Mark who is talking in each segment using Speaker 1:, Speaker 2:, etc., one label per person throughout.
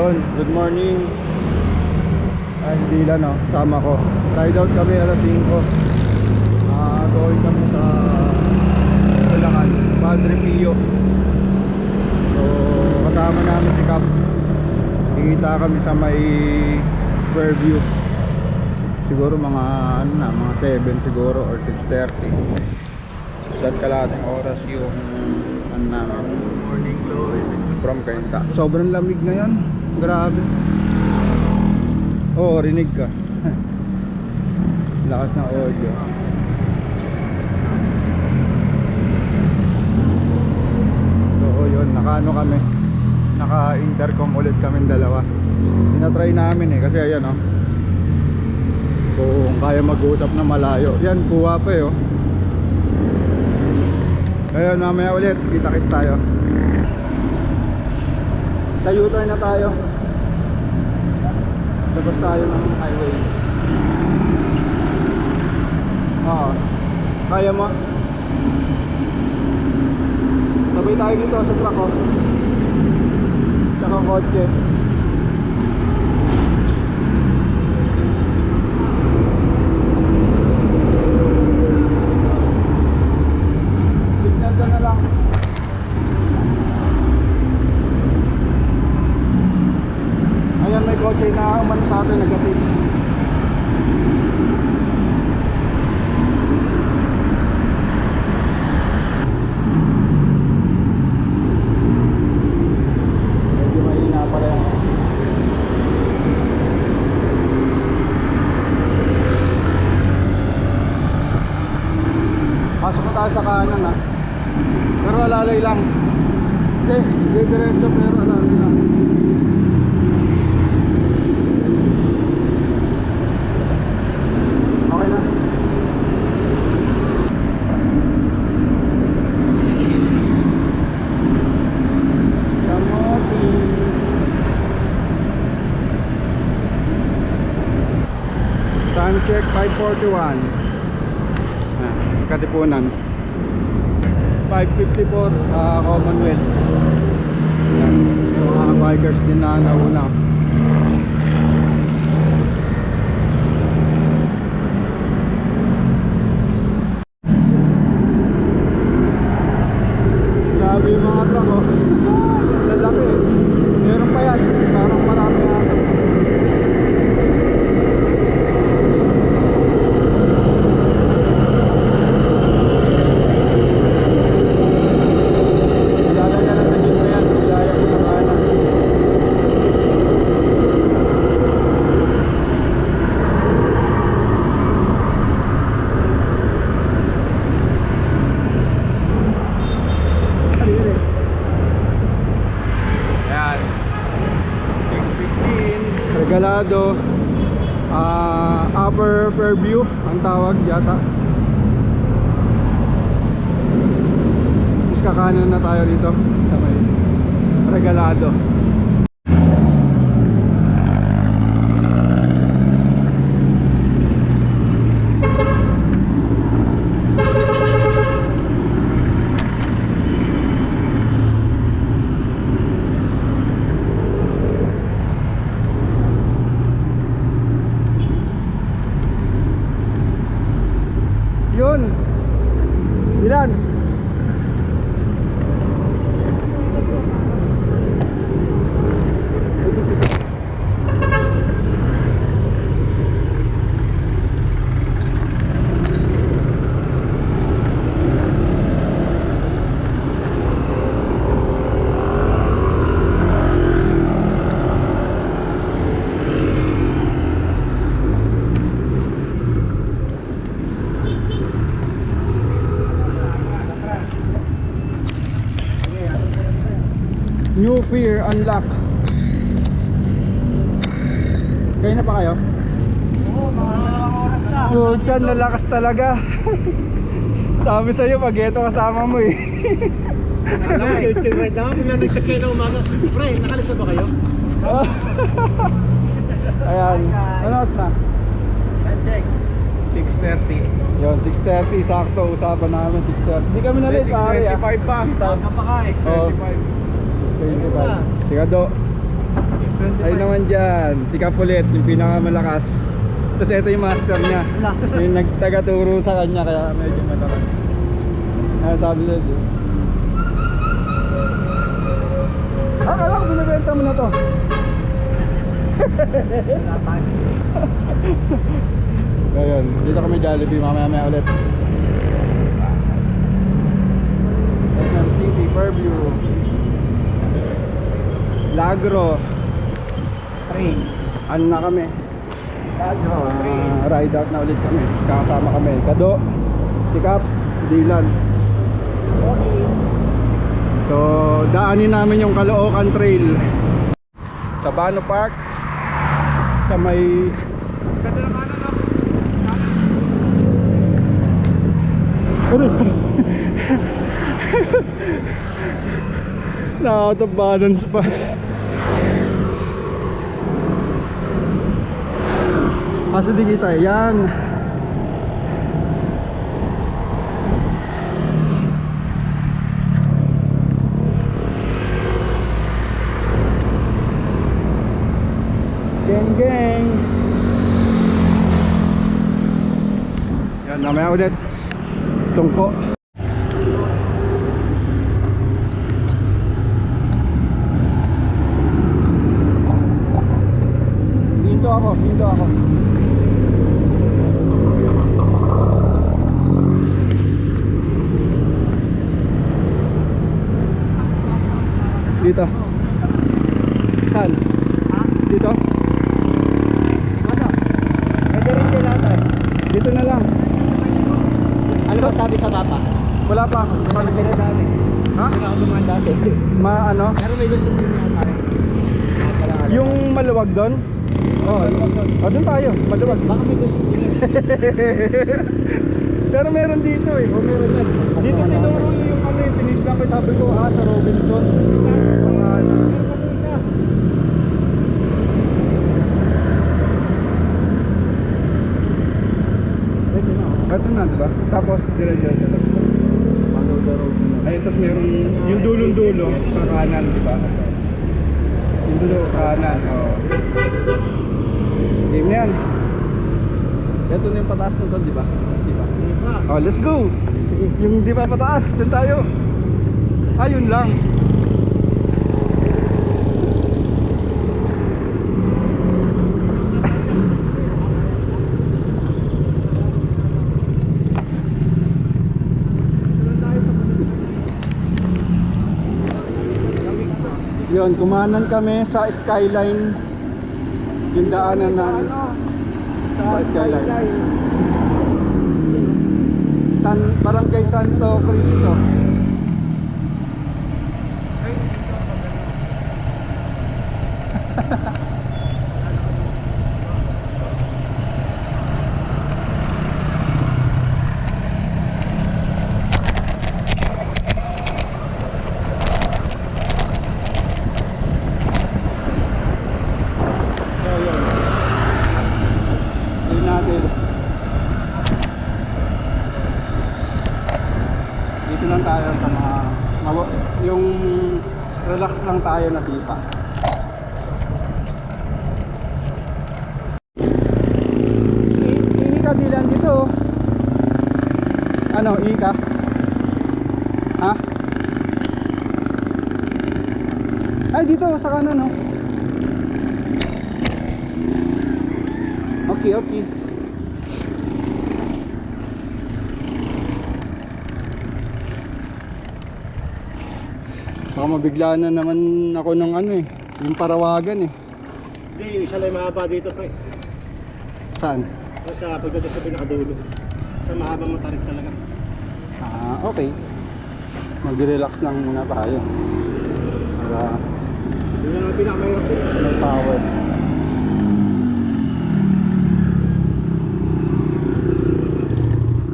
Speaker 1: Yun, good morning. Ay, hindi lang no, sama ko. Ride out kami alas 5. Going kami sa Bulacan, Padre Pio. So, kasama namin si Cap. Kikita kami sa may Fairview. Siguro mga ano na, mga 7 siguro or 6:30. That kalating oras yung ano namin, morning glory from Cainta. Sobrang lamig ngayon, grabe. Oo, rinig ka. Lakas ng audio. So yun, nakaano kami, naka-intercom ulit kami dalawa. Tinatry namin kasi ayan o, kung kaya mag-usap na malayo. Yan, kuha pa eh. Kaya mamaya ulit, kita-kits tayo. Sa U-turn na tayo. Labas tayo ng highway. Oo. Kaya mo? Sabay tayo dito sa truck ko. Tsaka kotse. Signal ka na lang. Ayan, may kotse na umano sa atin, nag-assist. Medyo mahina pala yan. Pasok na tayo sa kanan ha. Pero alalay lang. Hindi diretso pero alalay lang. Okay na. Kamote. Time check 5:41. Katipunan 5:54 Commonwealth. Yan, yung mga bikers din na nauna. Grabe yung mga truck oh. Lalaki eh. Meron pa yan, parang marami ata. Regalado, Upper Fairview ang tawag yata. Tapos kakanan na tayo dito sa may Regalado. Yun. Ilan? New Fear Unlock. Kayo na pa kayo?
Speaker 2: Oo, mga oras na.
Speaker 1: Putan, lalakas talaga. Sabi sa'yo, pag ito kasama mo eh.
Speaker 2: Right now, bigla nag-check kayo na umaga. Pre, nakalisa ba kayo?
Speaker 1: Ayan, ano oras na?
Speaker 2: Check. 6:30.
Speaker 1: Yun, 6:30, sakto, usapan namin 6:30. Hindi kami na late pare ah.
Speaker 2: 6:25 pa. Taga pa ka,
Speaker 1: 6:25. Sigado. Ayun naman dyan, si Kapulit, yung pinakamalakas. Tapos ito yung master niya. Yung nagtagaturo sa kanya, kaya medyo matalas. Kaya sabi niya, akala ko binibenta mo na to. Ayun, dito kami Jollibee, mamaya ulit. SM City, Fairview, Lagro. Ano na kami? Ride out na ulit kami. Kakasama kami Kado, Sikap, Dylan. So daanin namin yung Caloocan Trail sa Bano Park, sa may na out of balance pa. Kaso di kita yan. Geng geng. Yan, namaya ulit. Tungko. Dito ako. Dito. Saan? Dito?
Speaker 2: Ano? Pwede rin kayo lahat eh.
Speaker 1: Dito na lang.
Speaker 2: Ano ba sabi sa mapa?
Speaker 1: Wala pa ako.
Speaker 2: Ano ka na dati?
Speaker 1: Ha?
Speaker 2: Ano ako dumaan dati?
Speaker 1: Ano?
Speaker 2: Pero may gusto ko na tayo.
Speaker 1: Yung maluwag doon? Oh, doon tayo. Maluwag.
Speaker 2: Baka may gusto ko yun.
Speaker 1: Pero meron dito eh.
Speaker 2: O meron yan.
Speaker 1: Dito tinuro yung ano yung tinignan ko. Sabi ko, sa Robinson. Pangalan. Ito na, diba? Tapos, dire-diretso lang. Ayun, tapos meron yung dulong-dulo sa kanan, diba? Yung dulo kanan, oh. Game yan. Ito na yung pataas nito, diba? Diba? Oh, let's go! Sige. Yung di pa pataas, dun tayo. Ayun lang. Yun, kumanan kami sa Skyline. Yung daanan na sa Skyline. Barangay Santo Cristo. Dito lang tayo sa mga yung relax lang tayo na sipa. Ini ka Dylan dito. Ano, ika? Ha? Ay, dito sa kanan, no? Okay. Baka mabigla na naman ako ng ano eh, yung parawagan eh.
Speaker 2: Hindi, yung isa lang mahaba dito pre.
Speaker 1: Saan?
Speaker 2: O sa pagdating sa pinakadulo. Sa mahabang matarik talaga.
Speaker 1: Okay. Mag-relax lang muna tayo. Para
Speaker 2: Yun lang ang pinakamahirap din.
Speaker 1: may power.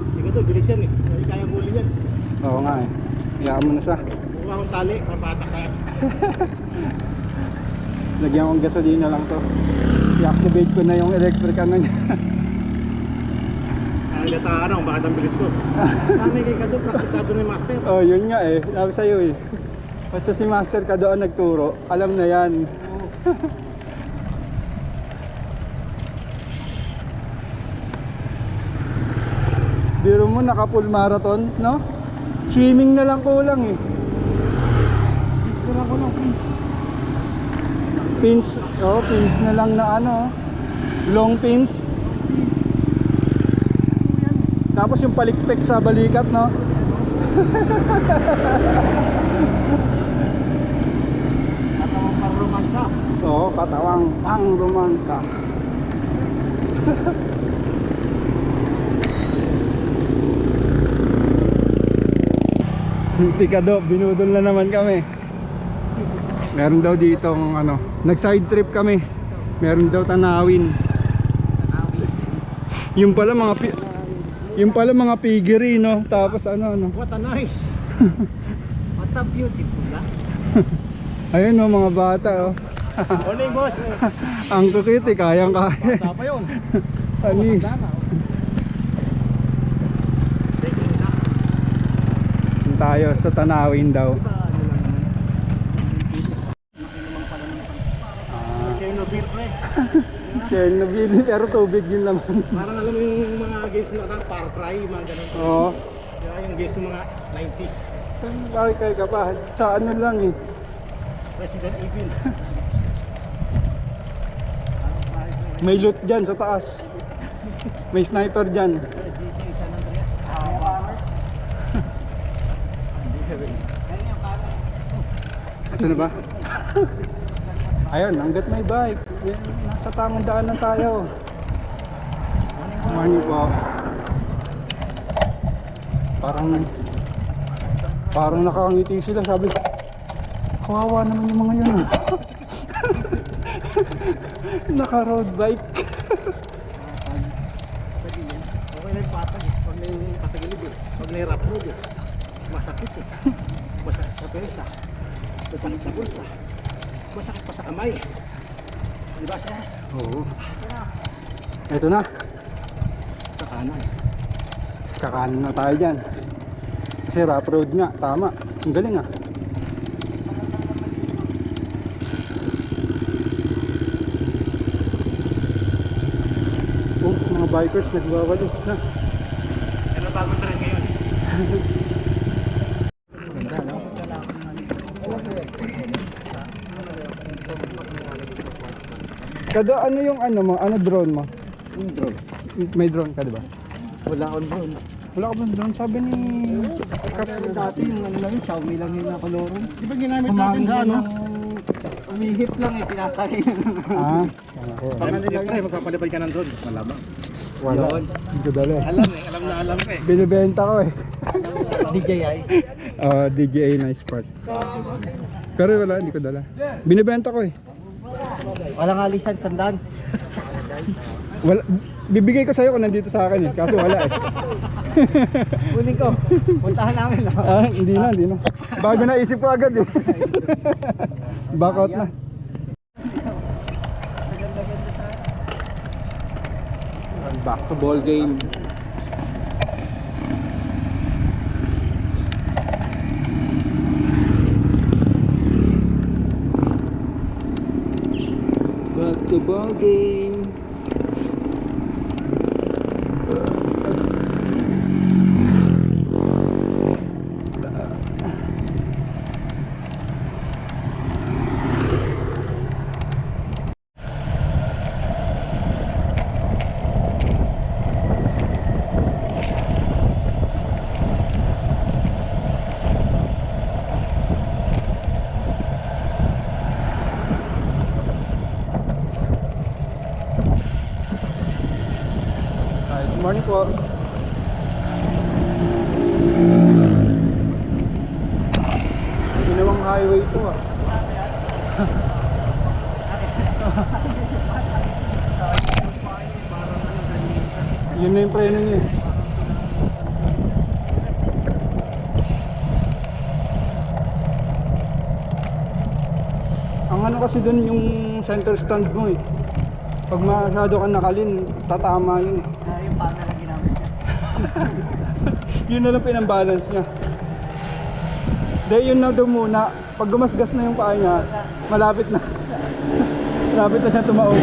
Speaker 2: Hindi ka to, bilis yan eh. Hindi kaya huli yan.
Speaker 1: Oo nga eh. Hayaan mo na siya.
Speaker 2: Kung akong tali, mapatak ka.
Speaker 1: Lagyan kong gasolina lang to. I-activate ko na yung electric ano niya.
Speaker 2: Ang gatahan ako, bakit ang bilis ko. Dami kay Kado, praktikado ni Master.
Speaker 1: Oh, yun nga eh. Sabi sa'yo eh. Basta si Master Kado ang nagturo, alam na yan. Biro mo naka full marathon, no? Swimming na lang kulang eh.
Speaker 2: Kulang ko lang.
Speaker 1: Pins, oh, pins na lang na ano, long pins. Tapos yung palikpik sa balikat, no?
Speaker 2: Katawang parromansa.
Speaker 1: Oo, katawang pang romansa. Si Kado, binudol na naman kami. Meron daw ditong ano, nag side trip kami. Meron daw tanawin. Yung pala mga piggery, no? Tapos ano.
Speaker 2: What a nice. What a beautiful, ha?
Speaker 1: Ayun, no, mga bata, oh.
Speaker 2: Morning, boss.
Speaker 1: Ang kukit, eh, kayang-kaya.
Speaker 2: Bata pa yun.
Speaker 1: Anis. Tayo sa tanawin daw.
Speaker 2: Chernobyl, pre.
Speaker 1: Chernobyl, pero tubig yun naman.
Speaker 2: Parang alam mo yung mga games na Far Cry, mga ganun.
Speaker 1: Oo.
Speaker 2: Kaya yung games ng mga 90s.
Speaker 1: Kaya ka pa, sa ano lang eh.
Speaker 2: Resident Evil.
Speaker 1: May loot dyan sa taas. May sniper dyan. Ito na ba? Ayun, hanggat may bike. Yan, nasa tamang daan na tayo. Morning po. Parang nakangiti sila. Sabi, kawawa naman yung mga yun. Naka road bike.
Speaker 2: Okay na yung patag eh. Huwag na yung patagilid eh. Huwag na yung rough road eh. Masakit eh. Masakit sa pesa. Masakit sa bulsa. Masakit pa sa kamay. Diba siya?
Speaker 1: Oo. Ito na.
Speaker 2: Sa kanan.
Speaker 1: Kakanan na tayo dyan. Kasi rough road nga. Tama. Ang galing ah. Oh, mga bikers nagwawalis na.
Speaker 2: Ano bagong trend ngayon?
Speaker 1: Ganda, no? Kado, ano yung ano mo? Ano drone mo?
Speaker 2: Yung drone.
Speaker 1: May drone ka, diba?
Speaker 2: Wala akong drone.
Speaker 1: Wala ka ba drone? Sabi ni...
Speaker 2: Dati yung ano lang yun, Xiaomi lang yung nakalorong. Di ba ginamit natin sa ano? Umihip lang eh, tinatay.
Speaker 1: Ah,
Speaker 2: Baka nila pre, magpapalipad ka ng drone. Malamang.
Speaker 1: wala.
Speaker 2: Yun.
Speaker 1: Hindi ko dala eh.
Speaker 2: Alam na alam ko eh.
Speaker 1: Binibenta ko eh.
Speaker 2: DJI.
Speaker 1: DJI nice part. Pero wala, hindi ko dala. Binibenta ko eh.
Speaker 2: Walang alisan, sandan.
Speaker 1: Wala, bibigay ko sa'yo kung nandito sa akin eh. Kaso wala eh.
Speaker 2: Kunin ko. Puntahan namin. No?
Speaker 1: Hindi na. Bago naisip ko agad eh. Back out na. Back to ball game. Back to ball game. Good morning po. Ginawang highway ito ah. Yun na yung preno niya eh. Ang ano kasi dun yung center stand mo eh. Pag masyado ka nakalin, tatama yun eh.
Speaker 2: Yung pana na ginamit niya.
Speaker 1: Yun na lang pinambalance niya. Dahil yun na daw muna. Pag gumasgas na yung paa niya, malapit na. Lapit na siya tumaog.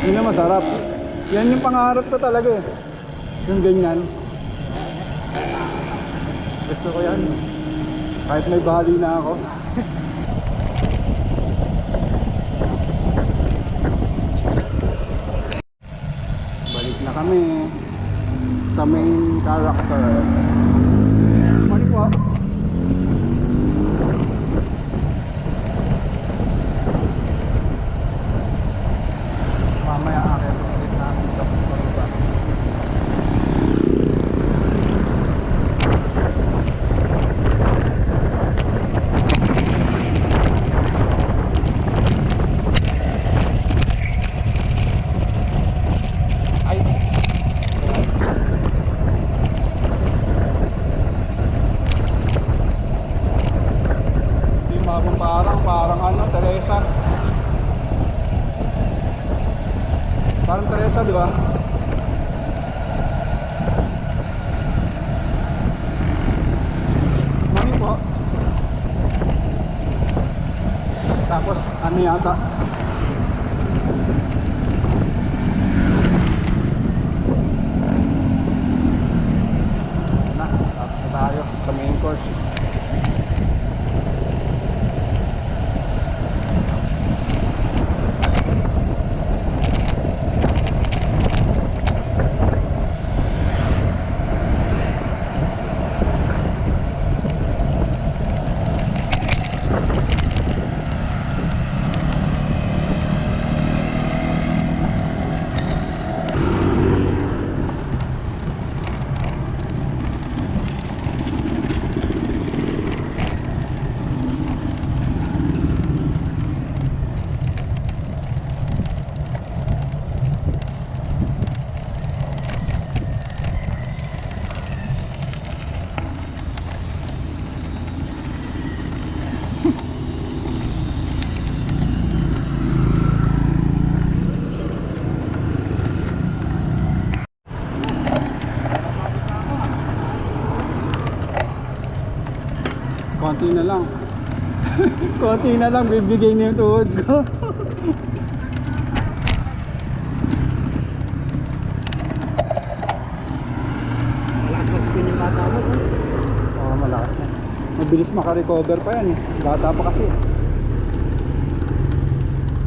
Speaker 1: Yun na masarap. Yan yung pangarap ko talaga eh. Yung ganyan. Gusto ko yan. Kahit may bali na ako. Balik na kami sa main character. Morning po. Mamaya akit ulit namin ito. Ay. Hindi parang ano, Teresa. Parang Teresa, di ba? Mami po. Tapos, ano yata? Tapos na tayo sa main course. Konti na lang. Konti na lang bibigay niyo yung tuhod ko.
Speaker 2: Malakas mag-spin yung bata mo.
Speaker 1: Oo, malakas na. Mabilis makarecover pa yan eh. Bata pa kasi.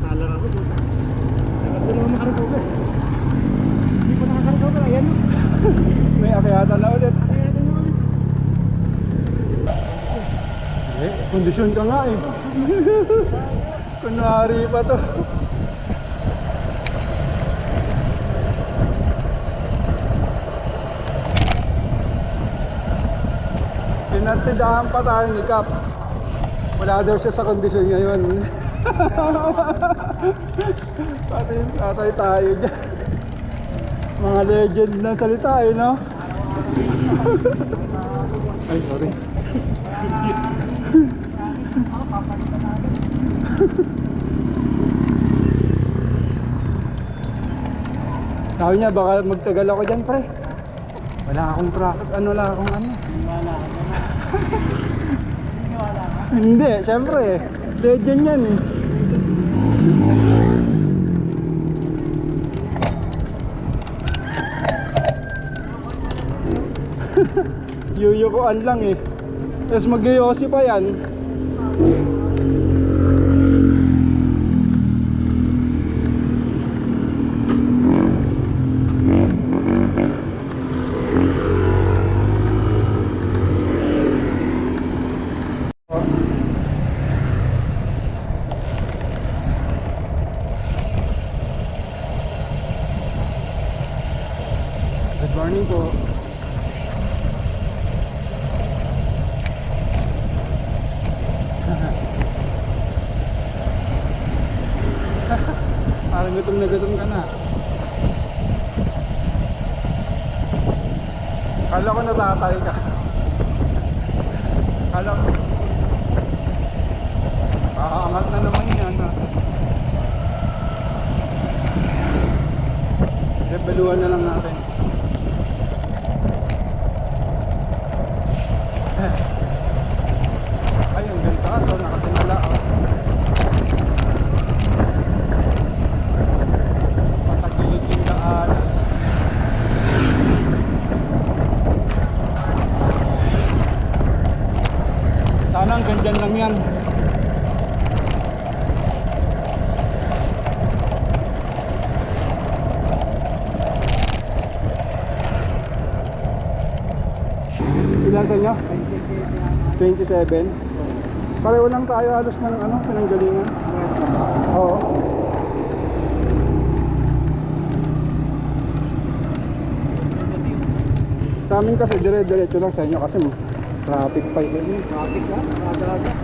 Speaker 2: Tala ako. Tapos din naman makarecover. Hindi pa nakakarecover. Ayan o.
Speaker 1: May akyatan na ulit.
Speaker 2: Kaya din naman.
Speaker 1: Kondisyon ka nga eh. Kunwari pa to. Pinagtindahan pa tayo ni Cap. Wala daw siya sa kondisyon ngayon. Patay tayo dyan. Mga legend na salita eh, no? Ay, sorry. Sabi niya baka magtagal ako dyan, pre. Wala akong profit, ano lang akong ano.
Speaker 2: Wala ka na. Wala ka.
Speaker 1: Hindi, syempre legend yan eh. Yuyukuan lang eh. Tapos mag-yosi pa yan. Good morning po. Parang gutom na gutom ka na. Kala ko natatay ka. Kala ko aangat na naman yan ha. Rebeluhan na lang natin. Ay, ang ganda. So, nakatingala. Oh. Sana hanggang dyan lang yan. Ilan sa inyo? 27. Pareho lang tayo halos ng ano, pinanggalingan. Oo. Sa amin kasi dire-diretso lang, sa inyo kasi traffic pa yun.
Speaker 2: Traffic na, nakadalaga.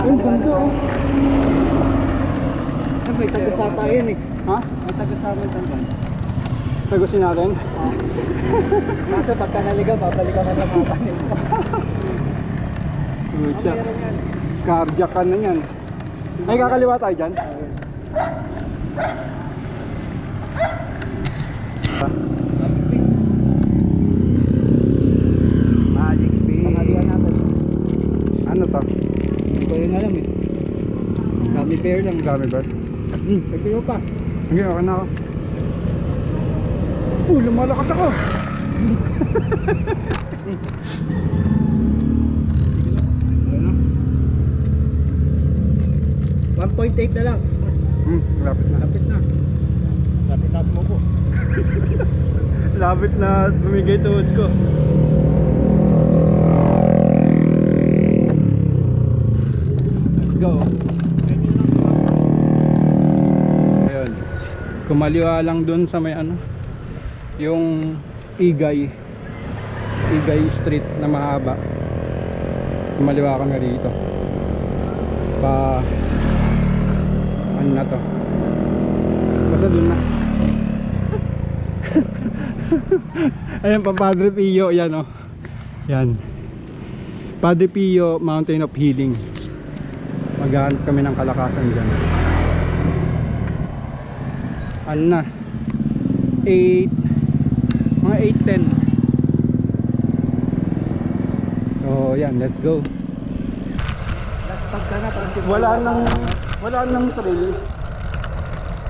Speaker 1: Yung ganda oh.
Speaker 2: May tagasata yun eh.
Speaker 1: Ha?
Speaker 2: May tagasama yung tanggal.
Speaker 1: Tagusin natin.
Speaker 2: Kasi pagka naligaw, babalikan ka na mga kanin mo.
Speaker 1: Pucha.
Speaker 2: Meron yan.
Speaker 1: Cardiac ka na yan. Ay, kakaliwa tayo dyan.
Speaker 2: Magic Bee. Pakaliwan natin.
Speaker 1: Ano to?
Speaker 2: Hindi ko rin alam eh. Gummy bear lang.
Speaker 1: Gummy bear?
Speaker 2: Pagpili mo pa.
Speaker 1: Hindi, okay na ako. Lumalakas ako!
Speaker 2: Ano? 1.8 na lang.
Speaker 1: Lapit na.
Speaker 2: Lapit na. Lapit natin mo po.
Speaker 1: Lapit na bumigay tuhod ko. Let's go. Ayun. Kumaliwa lang dun sa may ano, yung Igay Street na mahaba. Kumaliwa ka na rito. Pa ano na to? Basta dun na. Ayan pa Padre Pio, yan oh. Yan. Padre Pio Mountain of Healing. Maghahanap kami ng kalakasan dyan. Ano na? 8 mga 8:10. So yan, let's go.
Speaker 2: Last pag ka na, parang
Speaker 1: Wala nang trail.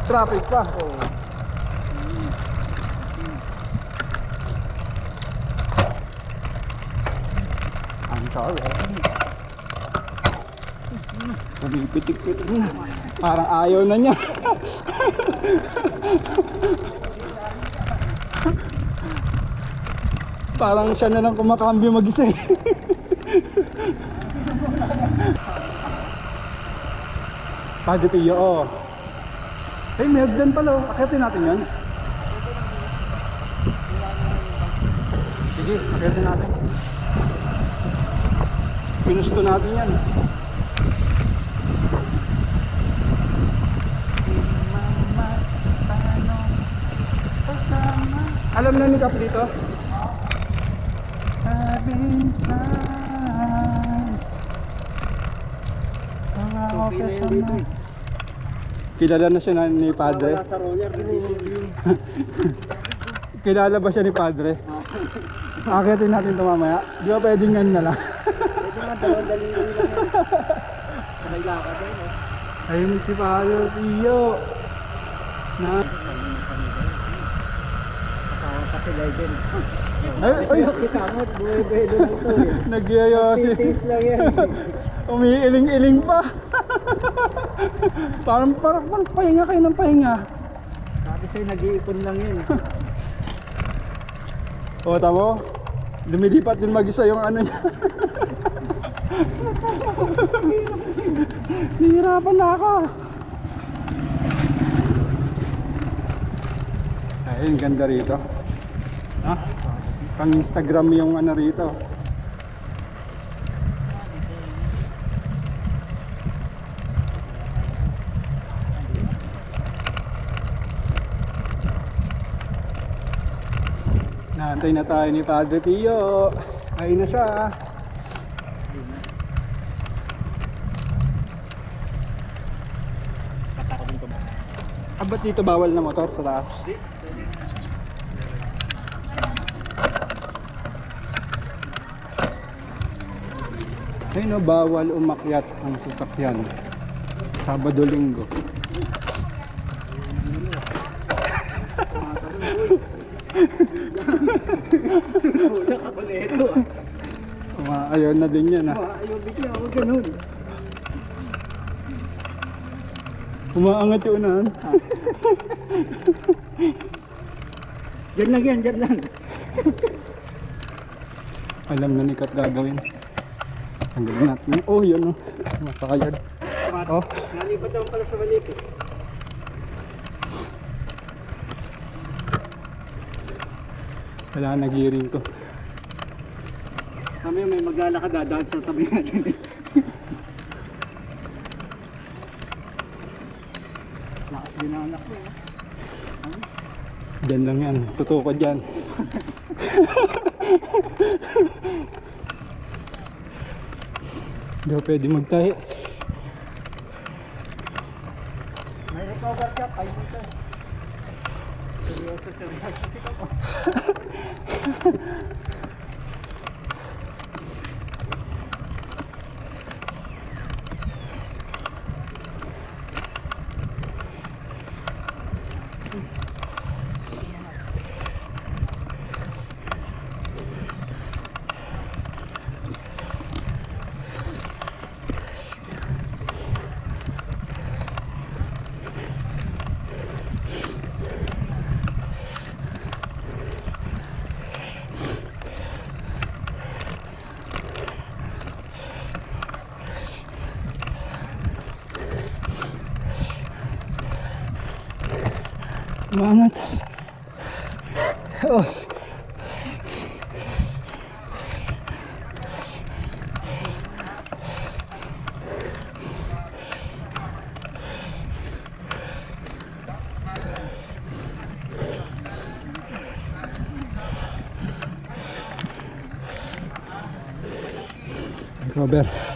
Speaker 1: Traffic pa. I'm sorry. Pumipitik-pitik na. Parang ayaw na niya. Parang siya na lang kumakambyo mag-isa eh. Padre Pio, oh. Hey, may hagdan pala oh. Akitin natin yan. Sige, akitin natin. Pinusto natin yan. Alam na ni Kap dito? Kilala na siya ni Padre.
Speaker 2: Wala sa roller, ginugin.
Speaker 1: Kilala ba siya ni Padre? Akitin natin ito mamaya. Di ba pwedeng yan na lang?
Speaker 2: Pwede nga, dalawang lang yan. Sabay lakad yan eh.
Speaker 1: Ayun si Padre Pio. Na.
Speaker 2: Kasi legend.
Speaker 1: Ay,
Speaker 2: Kita mo, buwebelo lang ito eh.
Speaker 1: nagyayosi.
Speaker 2: Titis lang yan.
Speaker 1: Umiiling-iling pa. parang pahinga kayo ng pahinga.
Speaker 2: Sabi sa'yo, nag-iipon lang yan.
Speaker 1: O, tamo. Lumilipat din mag-isa yung ano niya. Nahihirapan na ako. Ayun, ganda rito. Ha? Pang Instagram yung ano rito. Naantay na tayo ni Padre Pio. Ayun na siya. Ba't dito bawal na motor sa taas? Ayun o, bawal umakyat ang sasakyan Sabado Linggo. Ayaw na din yan ah.
Speaker 2: Ayaw bigla, huwag ganun.
Speaker 1: Umaangat yung unahan.
Speaker 2: Diyan lang yan, diyan lang.
Speaker 1: Alam na ni Kat gagawin. Tanggalin natin. Oh, yun oh. Masakayad. Oh.
Speaker 2: Nalipat naman pala sa balik eh.
Speaker 1: Wala na gearing to.
Speaker 2: Kami may maglalakad dadaan sa tabi natin. Lakas din ang anak ko eh.
Speaker 1: Diyan lang yan. Totoo ka dyan. Hindi ako pwede magtahi.
Speaker 2: May recover siya, 5 meters. Seryoso sir, nagsitik ako.
Speaker 1: Umangat. Oh. Recover.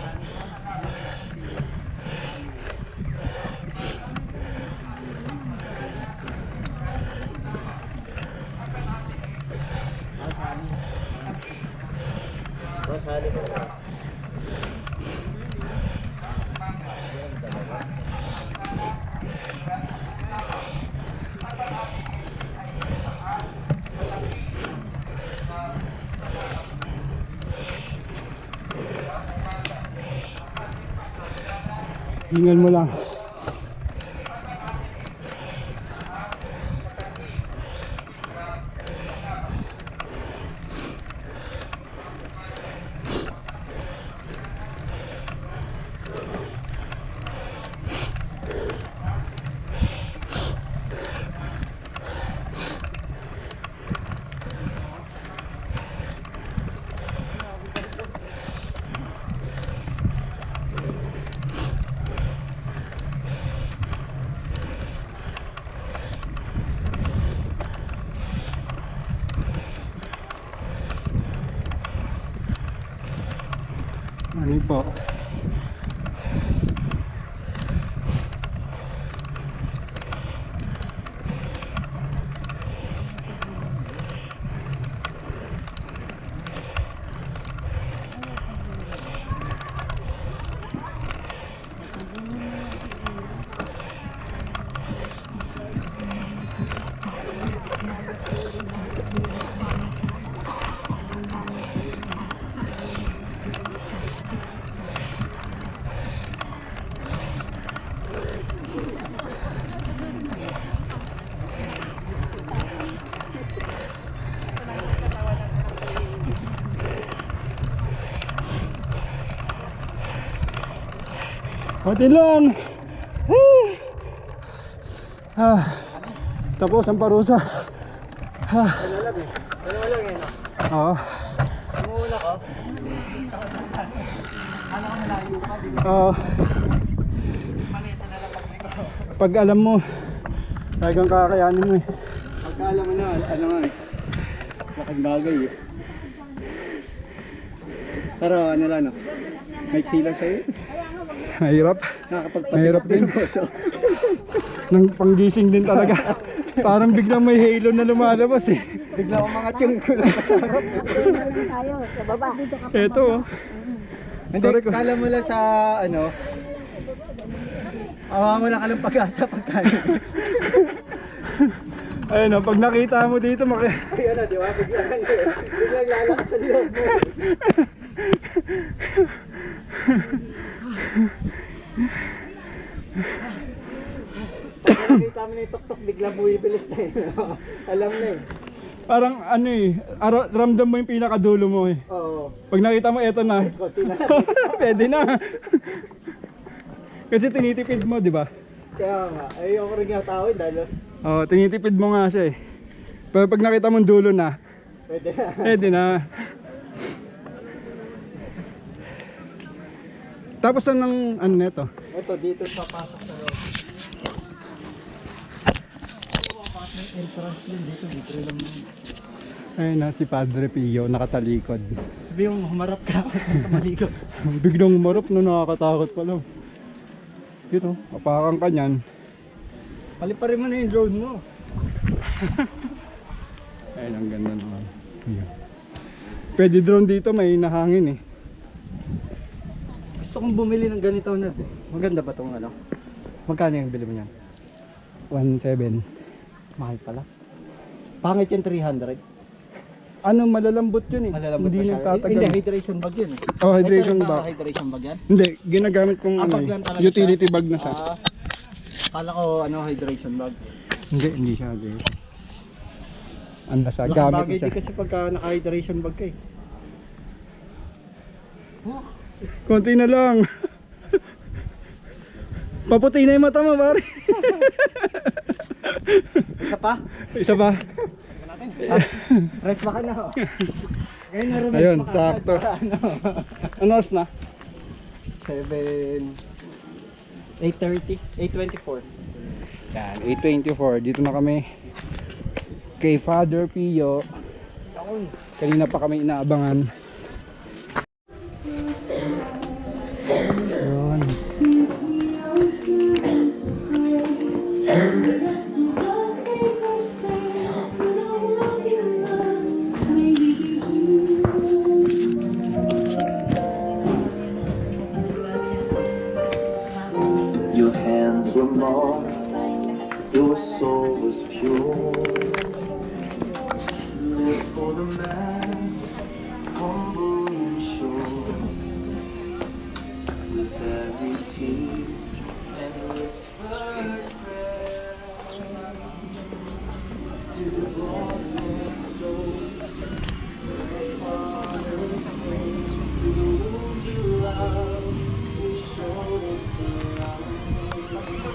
Speaker 1: Hingan mo lang. Ano po? Pati lang. Tapos ang parusa.
Speaker 2: Ano lang eh. Dalawa lang eh.
Speaker 1: Oo.
Speaker 2: Umuuna ko. Ano ko malayo pa, di ba?
Speaker 1: Oo.
Speaker 2: Manita na lang pag
Speaker 1: Pag alam mo, talagang kakayanin mo eh.
Speaker 2: pagka alam mo na, ano nga eh. Laking bagay eh. Pero ano lang no. May silang sa'yo.
Speaker 1: Mahirap. Mahirap din.
Speaker 2: So,
Speaker 1: Nang panggising din talaga. Parang biglang may halo na lumalabas eh.
Speaker 2: bigla akong mga tiyong ko lang kasarap.
Speaker 3: tayo sa baba.
Speaker 1: Eto oh.
Speaker 2: Hindi, kala mo lang sa ano. Awa mo lang ka ng pag-asa pagkain.
Speaker 1: Ayun oh, pag nakita mo dito
Speaker 2: Ayun na, di ba? Biglang lalakas sa loob mo. Pag nakita mo na yung tuktok, bigla buwibilis na yun. Alam na eh.
Speaker 1: Parang ano eh, ramdam mo yung pinakadulo mo eh.
Speaker 2: Oo.
Speaker 1: Pag nakita mo, eto na.
Speaker 2: Konti na.
Speaker 1: Pwede na. Kasi tinitipid mo, di ba?
Speaker 2: Kaya nga, ayoko rin yung tawin dahil
Speaker 1: Oo, tinitipid mo nga siya eh. Pero pag nakita mo dulo na,
Speaker 2: pwede na.
Speaker 1: pwede na. Tapos anong ano neto?
Speaker 2: Ito, dito papasok sa loob. May entrance yun dito, dito lang.
Speaker 1: Ayun na si Padre Pio, nakatalikod.
Speaker 2: Sabi yung humarap ka, maligo.
Speaker 1: Biglang umarap no, nakakatakot pala. Dito, apakan ka niyan.
Speaker 2: Paliparin mo na yung drone mo.
Speaker 1: Ayun, ang ganda naman. Yeah. Pwede drone dito, may nahangin eh.
Speaker 2: Gusto kong bumili ng ganito na. Maganda ba itong ano? Magkano yung bili mo niyan?
Speaker 1: 1.7.
Speaker 2: Mahal pala. Pangit yung 300.
Speaker 1: Ano, malalambot yun eh.
Speaker 2: Malalambot
Speaker 1: Hindi
Speaker 2: pa siya.
Speaker 1: nagtatagal.
Speaker 2: Hindi, hydration bag yun eh.
Speaker 1: Oh, hydration
Speaker 2: Ito rin ba
Speaker 1: bag.
Speaker 2: hydration bag yan?
Speaker 1: Hindi, ginagamit kong ano,
Speaker 2: Bag
Speaker 1: eh,
Speaker 2: lang talaga
Speaker 1: utility
Speaker 2: siya?
Speaker 1: bag na siya.
Speaker 2: Kala ko ano, hydration bag.
Speaker 1: Hindi siya. Ano na siya,
Speaker 2: Laking
Speaker 1: gamit
Speaker 2: bagay
Speaker 1: na siya.
Speaker 2: di kasi pagka naka-hydration bag ka eh.
Speaker 1: Konti na lang. Paputi na yung mata mo, pare.
Speaker 2: Isa pa?
Speaker 1: Isa pa.
Speaker 2: Rest ba ka na ho? Ngayon na rin
Speaker 1: Ayun,
Speaker 2: rest pa ka.
Speaker 1: sakto.
Speaker 2: Para ano?
Speaker 1: Ano oras na?
Speaker 2: 8:30, 8:24.
Speaker 1: Yan, 8:24. Dito na kami kay Father Pio. Kanina pa kami inaabangan. Yun.
Speaker 4: Your hands were warm, your soul was pure. Live for the man's humble and sure. With every tear and whispered prayer, you brought your soul. Your Father's grace, through the wounds you love, you showed us the light.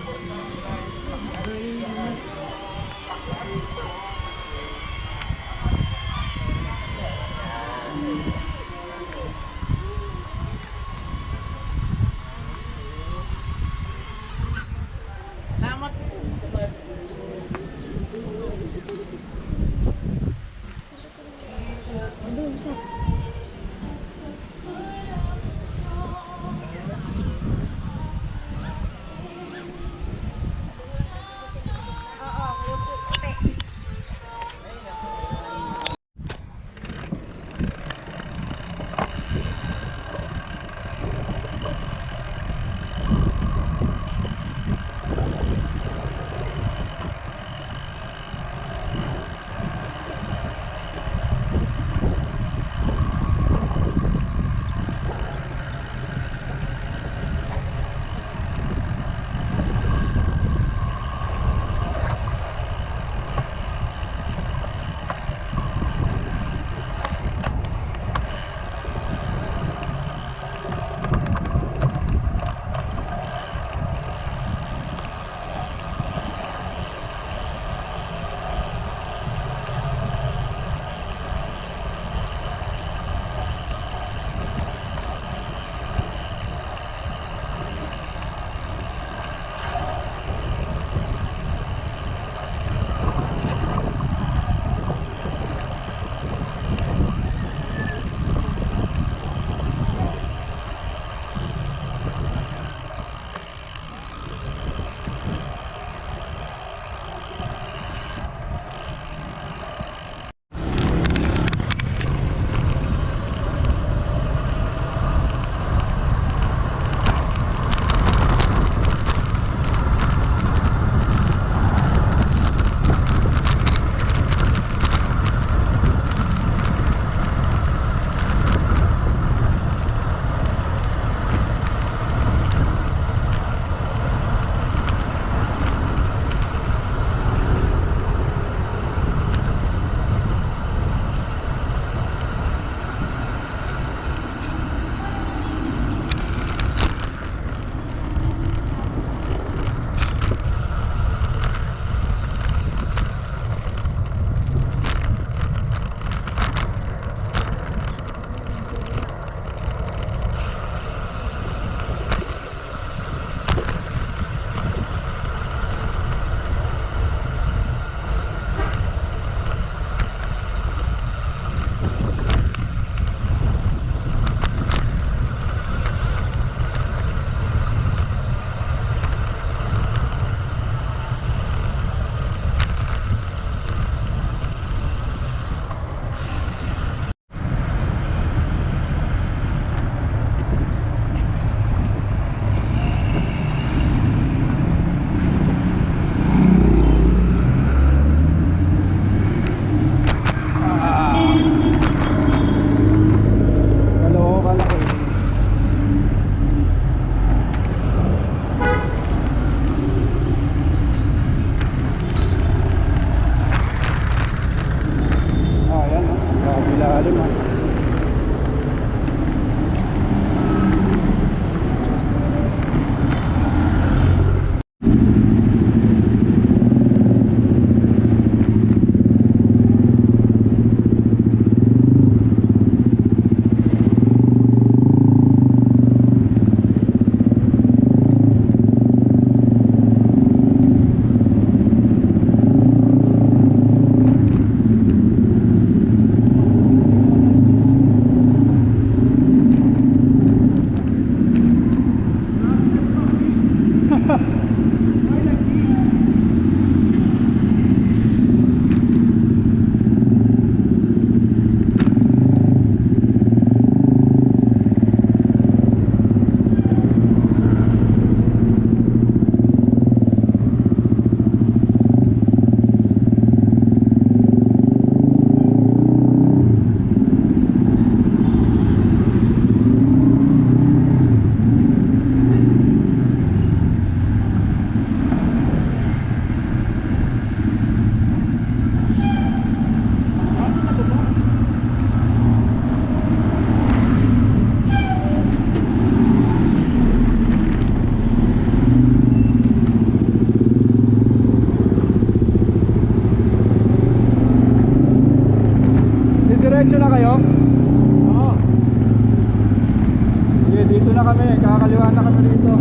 Speaker 1: kami, kakaliwa na kami dito.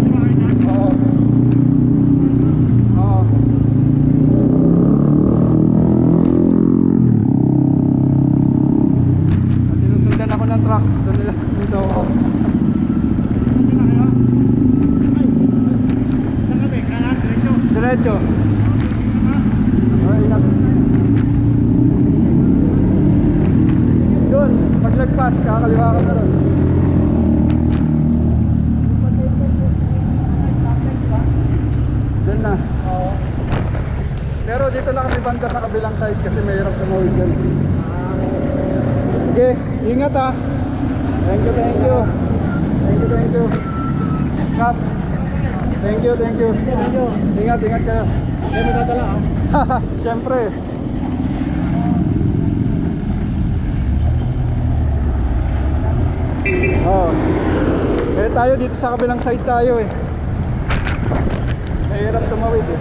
Speaker 1: Oo. Oo. At sinusundan ako ng truck. Dito ako.
Speaker 2: Saan kami? Kanan, diretso.
Speaker 1: Diretso. Ay, ingat. Doon, paglagpas, kakaliwa ka na ron. Doon na. Oo. Pero dito na kami banda sa kabilang side kasi mahirap tumawid dyan. Okay, ingat ha. Thank you, thank you. Thank you, thank you. Kap. Thank you, thank you. Ingat, ingat kayo.
Speaker 2: Hindi mo dadala ha?
Speaker 1: Siyempre. Oh. Eh tayo dito sa kabilang side tayo eh. Mahirap tumawid eh.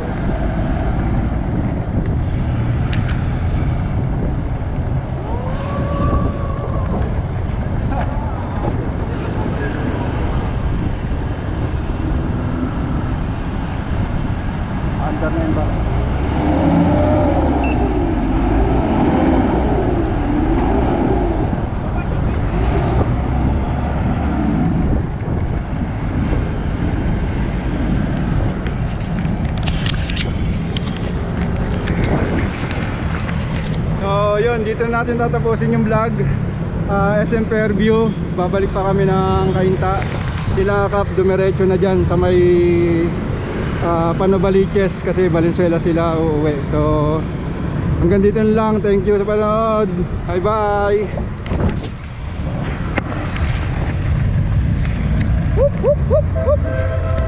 Speaker 1: Andar na yun ba? So yun, dito natin tatapusin yung vlog. SM Fairview, babalik pa kami ng Cainta. Sila Kap dumiretso na dyan sa may Panobaliches kasi Valenzuela sila uuwi. So hanggang dito na lang. Thank you sa panood. Bye bye. Whoop, whoop, whoop, whoop.